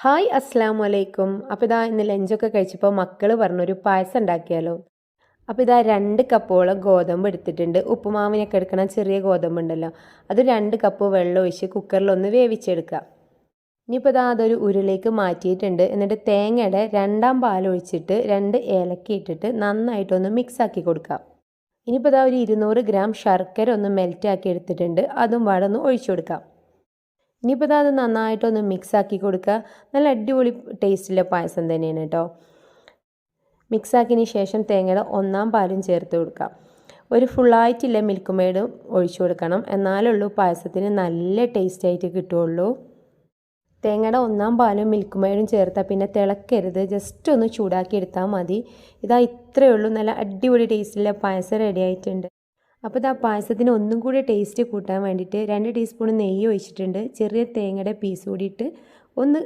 Hi അസ്സാം വലൈക്കും. അപ്പോൾ ഇതാ ഇന്ന് ലഞ്ചൊക്കെ കഴിച്ചപ്പോൾ മക്കൾ പറഞ്ഞൊരു പായസം ഉണ്ടാക്കിയാലോ. അപ്പോൾ ഇതാ 2 കപ്പോളം ഗോതമ്പ് എടുത്തിട്ടുണ്ട്. ഉപ്പുമാവിനൊക്കെ എടുക്കണ ചെറിയ ഗോതമ്പ് ഉണ്ടല്ലോ, അത് 2 കപ്പ് വെള്ളം ഒഴിച്ച് കുക്കറിലൊന്ന് വേവിച്ചെടുക്കുക. ഇനിയിപ്പോൾ ഇതാ അതൊരു ഉരുളിലേക്ക് മാറ്റിയിട്ടുണ്ട്. എന്നിട്ട് തേങ്ങയുടെ 2ാം പാൽ ഒഴിച്ചിട്ട് 2 ഏലക്ക ഇട്ടിട്ട് നന്നായിട്ടൊന്ന് മിക്സാക്കി കൊടുക്കുക. ഇനിയിപ്പോൾ ഇതാ ഒരു 200 ഗ്രാം ശർക്കര ഒന്ന് മെൽറ്റാക്കി എടുത്തിട്ടുണ്ട്, അതും പാടൊന്ന് ഒഴിച്ചു കൊടുക്കാം. ഇനിയിപ്പോൾ അത് നന്നായിട്ടൊന്ന് മിക്സാക്കി കൊടുക്കുക. നല്ല അടിപൊളി ടേസ്റ്റുള്ള പായസം തന്നെയാണ് കേട്ടോ. മിക്സാക്കിയതിന് ശേഷം തേങ്ങയുടെ 1ാം പാലും ചേർത്ത് കൊടുക്കാം. ഒരു ഫുള്ളായിട്ടുള്ള മിൽക്ക് മെയ്ഡും ഒഴിച്ചു കൊടുക്കണം, എന്നാലുള്ളൂ പായസത്തിന് നല്ല ടേസ്റ്റായിട്ട് കിട്ടുകയുള്ളൂ. തേങ്ങയുടെ 1ാം പാലും മിൽക്ക് മെയ്ഡും ചേർത്താൽ പിന്നെ തിളക്കരുത്, ജസ്റ്റ് ഒന്ന് ചൂടാക്കി എടുത്താൽ മതി. ഇതാ ഇത്രയേ ഉള്ളൂ, നല്ല അടിപൊളി ടേസ്റ്റുള്ള പായസം റെഡി ആയിട്ടുണ്ട്. അപ്പോൾ ഇതാ പായസത്തിന് ഒന്നും കൂടി ടേസ്റ്റ് കൂട്ടാൻ വേണ്ടിയിട്ട് 2 ടീസ്പൂൺ നെയ്യ് ഒഴിച്ചിട്ടുണ്ട്. ചെറിയ തേങ്ങയുടെ പീസ് കൂടിയിട്ട് ഒന്ന്